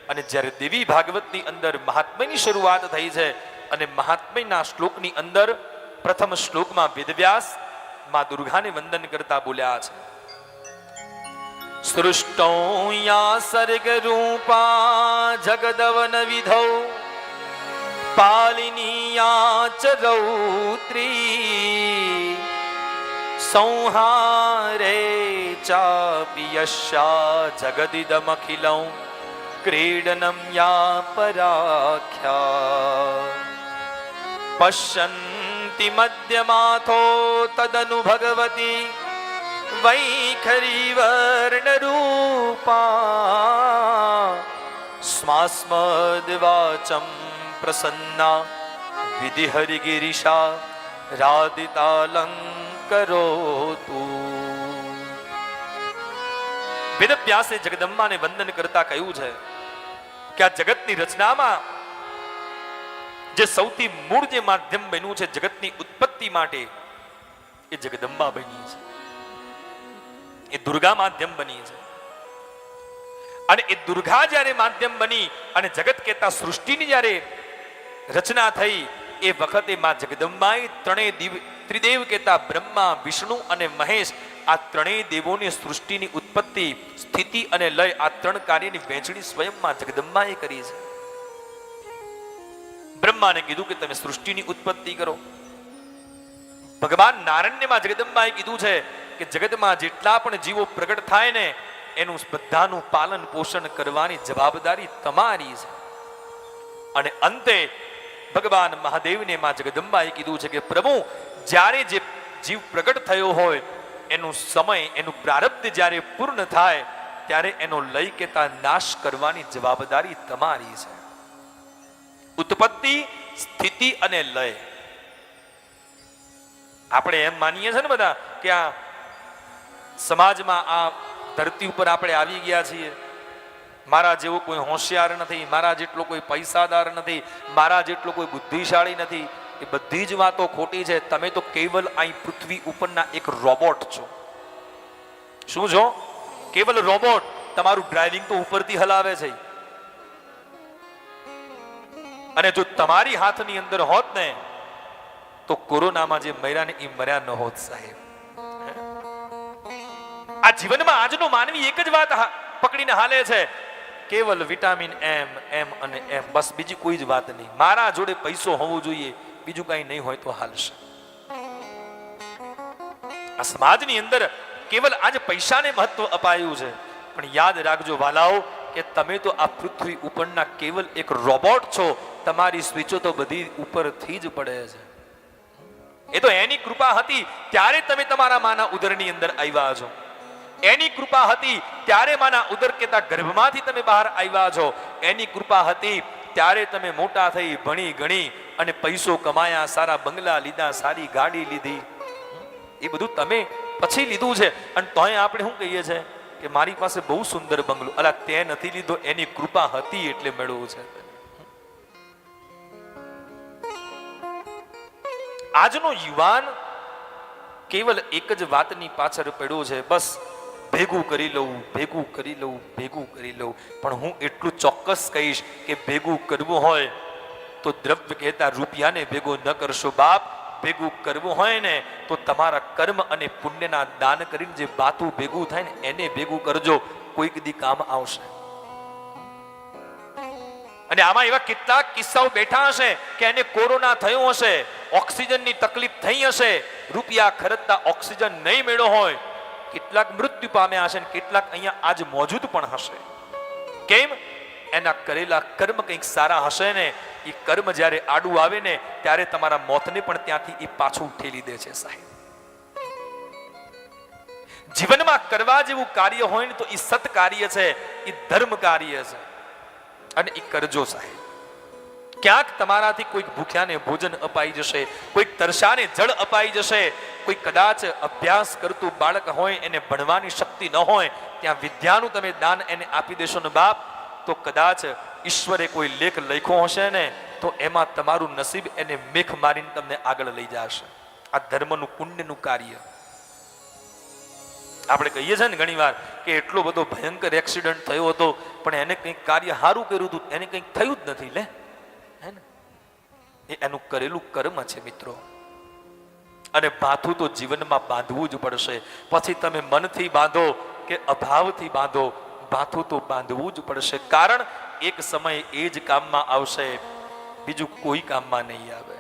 અને જ્યારે દેવી ભાગવતની અંદર મહાત્મ્યની શરૂઆત થઈ છે અને મહાત્મ્યના શ્લોકની અંદર પ્રથમ શ્લોકમાં વેદવ્યાસ માં દુર્ગાને વંદન કરતા બોલ્યા છે, સૃષ્ટો યા સર્ગ રૂપા જગદવન વિધૌ પાલિનીયા ચ રૌત્રી સંહારે ચાપી યસ્યા જગદિદમખિલં ક્રીડનમ યા પરાખ્યા પશ્યન્તિ મધ્યમાથો તદનુ ભગવતી વૈખરી વર્ણ રૂપા સ્માસ્મદ વાચમ પ્રસન્ના વિધિ હરિગિરિશા રાધિતાલંકરોતુ. વેદવ્યાસે જગદંબાને વંદન કરતા કહ્યું છે કે આ જગતની રચનામાં જે સૌથી મૂળ જે માધ્યમ બન્યું છે જગતની ઉત્પત્તિ માટે, એ જગદંબા બની છે, એ દુર્ગા માધ્યમ બની છે. અને એ દુર્ગા જ્યારે માધ્યમ બની અને જગત કહેતા સૃષ્ટિની જ્યારે રચના થઈ, એ વખતે માં જગદંબાએ ત્રિદેવ કહેતા બ્રહ્મા, વિષ્ણુ અને મહેશ, આ ત્રણેય દેવોની સૃષ્ટિની ઉત્પત્તિ, સ્થિતિ અને લય, આ ત્રણ કાર્યની વહેંચણી સ્વયં માં જગદંબાએ કરી છે. બ્રહ્માને કીધું કે તમે સૃષ્ટિની ઉત્પત્તિ કરો. ભગવાન નારાયણને માં જગદંબાએ કીધું છે કે જગતમાં જેટલા પણ જીવો પ્રગટ થાય ને એનું બધાનું પાલન પોષણ કરવાની જવાબદારી તમારી છે. અને અંતે ભગવાન મહાદેવને માં જગદંબાએ કીધું છે કે પ્રભુ, જ્યારે જે જીવ પ્રગટ થયો હોય એનું સમય, એનું પ્રારબ્ધ જ્યારે પૂર્ણ થાય ત્યારે એનો લય કેતા નાશ કરવાની જવાબદારી તમારી છે. ઉત્પત્તિ, સ્થિતિ અને લય. આપણે એમ માનીએ છીએ ને બધા કે આ સમાજમાં આ ધરતી ઉપર આપણે આવી ગયા છીએ, મારા જેવો કોઈ હોશિયાર નથી, મારા જેટલો કોઈ પૈસાદાર નથી, મારા જેટલો કોઈ બુદ્ધિશાળી નથી. એ બધી જ વાતો ખોટી છે. તમે તો કેવલ અહીં પૃથ્વી ઉપરના એક રોબોટ છો. શું છો? કેવલ રોબોટ. તમારું ડ્રાઇવિંગ તો ઉપરથી હલાવે છે. અને જો તમારી હાથની અંદર હોત ને તો કોરોનામાં જે મર્યા ને એ મર્યા ન હોત સાહેબ. આ જીવનમાં આજનો માનવી એક જ વાત પકડીને હાલે છે, કેવલ વિટામિન એમ, એમ અને એમ, બસ બીજી કોઈ જ વાત નહીં. મારા જોડે પૈસો હોવો જોઈએ, બીજું કઈ નહીં હોય તો હાલશે. આ સમાજની અંદર કેવલ આજ પૈસાને મહત્વ અપાયું છે. પણ યાદ રાખજો વાલાઓ કે તમે તો આ પૃથ્વી ઉપરના કેવલ એક રોબોટ છો. તમારી સ્વિચો તો બધી ઉપરથી જ પડે છે. એ તો એની કૃપા હતી ત્યારે તમે તમારા માના ઉદરની અંદર આવ્યા છો. એની કૃપા હતી ત્યારે માના ઉદર કેતા ગર્ભમાંથી તમે બહાર આવ્યા છો. એની કૃપા હતી ત્યારે તમે મોટા થઈ, ભણી ગણી અને પૈસો કમાયા, સારા બંગલા લીધા, સારી ગાડી લીધી. એ બધું તમે પછી લીધું છે. અને તોય આપણે શું કહીએ છીએ કે મારી પાસે બહુ સુંદર બંગલો. અલા, તે નથી લીધો, એની કૃપા હતી એટલે મેળવ્યું છે. આજનો યુવાન કેવલ એક જ વાતની પાછળ પડ્યો છે, બસ ભેગું કરી લઉં, ભેગું કરી લઉં, ભેગું કરી લઉં. પણ હું એટલું ચોક્કસ કહીશ કે ભેગું કરવું હોય તો દ્રવ્ય કહેતા રૂપિયાને ભેગો ન કરશો બાપ. ભેગું કરવું હોય ને તો તમારા કર્મ અને પુણ્યના દાન કરીને જે બાતું ભેગું થાય ને એને ભેગું કરજો. કોઈક દી કામ આવશે. અને આમાં એવા કેટલાક કિસ્સાઓ બેઠા હશે કે એને કોરોના થયો હશે, ઓક્સિજનની તકલીફ થઈ હશે, રૂપિયા ખર્ચતા ઓક્સિજન નહીં મેળ્યો હોય, કેટલાક મૃત્યુ પામ્યા હશે, કેટલાક અહીંયા આજ મોજૂદ પણ હશે. કેમ? એના કરેલા કર્મ કંઈક સારા હશે ને. એ કર્મ જ્યારે આડું આવે ને ત્યારે તમારા મોતને પણ ત્યાંથી એ પાછું ઠેલી દે છે સાહેબ. જીવનમાં કરવા જેવું કાર્ય હોય ને તો એ સત કાર્ય છે, એ ધર્મ કાર્ય છે, અને એ કરજો સાહેબ. ક્યાંક તમારાથી કોઈક ભૂખ્યાને ભોજન અપાઈ જશે, કોઈક તરસાને જળ અપાઈ જશે, કોઈ કદાચ અભ્યાસ કરતું બાળક હોય, એને ભણવાની શક્તિ ન હોય, ત્યાં વિદ્યાનું તમે દાન એને આપી દેશો ને બાપ, તો કદાચ ઈશ્વરે કોઈ લેખ લખ્યો હશે ને તો એમાં તમારું નસીબ એને મેખ મારીને તમને આગળ લઈ જશે. આ ધર્મનું પુણ્યનું કાર્ય. આપણે કહીએ છીએ ને ઘણી વાર કે એટલો બધો ભયંકર એક્સિડન્ટ થયો હતો પણ એને કંઈક કાર્ય સારું કર્યું હતું, એને કંઈક થયું જ નથી. લે હે ને, એ એનું કરેલું કર્મ છે મિત્રો. અને ભાથું તો જીવનમાં બાંધવું જ પડશે. પછી તમે મનથી બાંધો કે અભાવથી બાંધો, ભાથું તો બાંધવું જ પડશે. કારણ એક સમય એ જ કામમાં આવશે, બીજું કોઈ કામમાં નહીં આવે.